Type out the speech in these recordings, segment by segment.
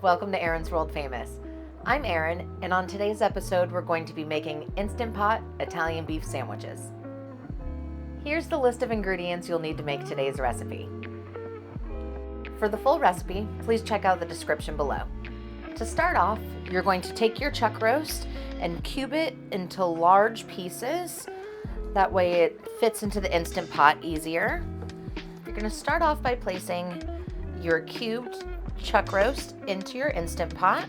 Welcome to Erin's World Famous. I'm Erin, and on today's episode, we're going to be making Instant Pot Italian beef sandwiches. Here's the list of ingredients you'll need to make today's recipe. For the full recipe, please check out the description below. To start off, you're going to take your chuck roast and cube it into large pieces. That way it fits into the Instant Pot easier. You're going to start off by placing your cubed chuck roast into your Instant Pot.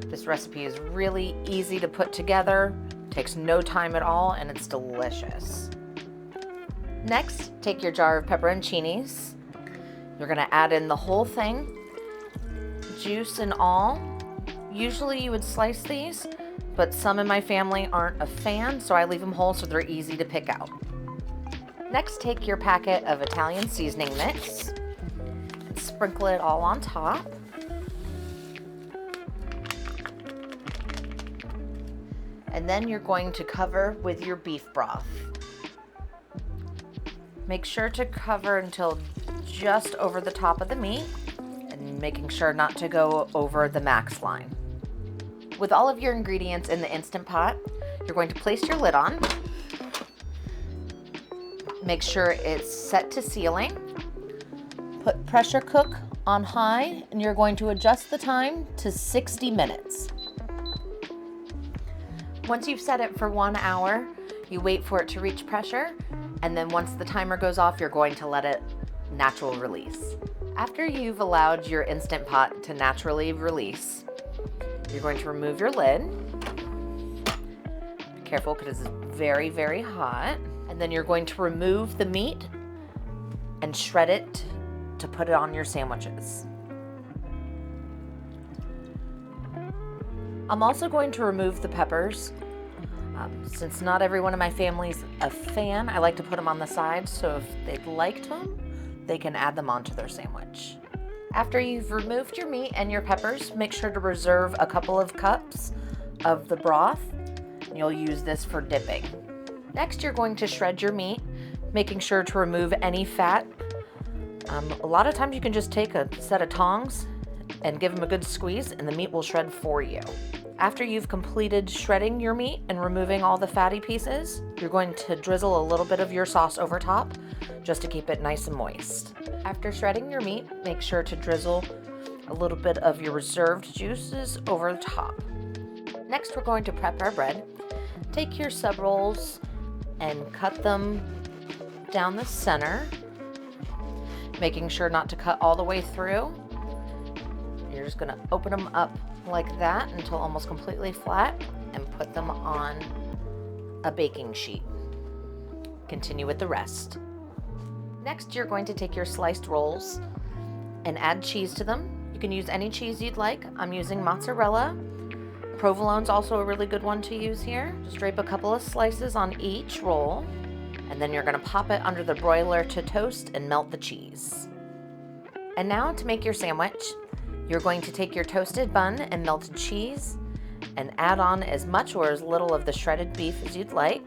This recipe is really easy to put together, takes no time at all, and it's delicious. Next, take your jar of pepperoncinis. You're going to add in the whole thing, juice and all. Usually you would slice these, but some in my family aren't a fan, so I leave them whole so they're easy to pick out. Next, take your packet of Italian seasoning mix and sprinkle it all on top. And then you're going to cover with your beef broth. Make sure to cover until just over the top of the meat and making sure not to go over the max line. With all of your ingredients in the Instant Pot, you're going to place your lid on. Make sure it's set to sealing. Put pressure cook on high, and you're going to adjust the time to 60 minutes. Once you've set it for 1 hour, you wait for it to reach pressure, and then once the timer goes off, you're going to let it natural release. After you've allowed your Instant Pot to naturally release, you're going to remove your lid. Be careful because it's very, very hot. And then you're going to remove the meat and shred it to put it on your sandwiches. I'm also going to remove the peppers. Since not everyone in my family's a fan, I like to put them on the side, so if they'd like them, they can add them onto their sandwich. After you've removed your meat and your peppers, make sure to reserve a couple of cups of the broth. You'll use this for dipping. Next, you're going to shred your meat, making sure to remove any fat. A lot of times you can just take a set of tongs and give them a good squeeze, and the meat will shred for you. After you've completed shredding your meat and removing all the fatty pieces, you're going to drizzle a little bit of your sauce over top just to keep it nice and moist. After shredding your meat, make sure to drizzle a little bit of your reserved juices over the top. Next, we're going to prep our bread. Take your sub rolls and cut them down the center, making sure not to cut all the way through. You're just going to open them up like that until almost completely flat and put them on a baking sheet. Continue with the rest. Next, you're going to take your sliced rolls and add cheese to them. You can use any cheese you'd like. I'm using mozzarella. Provolone's also a really good one to use here. Just drape a couple of slices on each roll, and then you're going to pop it under the broiler to toast and melt the cheese. And now to make your sandwich, you're going to take your toasted bun and melted cheese and add on as much or as little of the shredded beef as you'd like.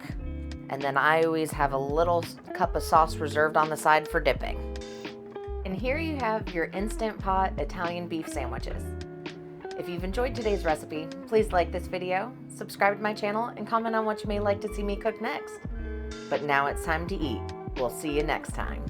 And then I always have a little cup of sauce reserved on the side for dipping. And here you have your Instant Pot Italian beef sandwiches. If you've enjoyed today's recipe, please like this video, subscribe to my channel, and comment on what you may like to see me cook next. But now it's time to eat. We'll see you next time.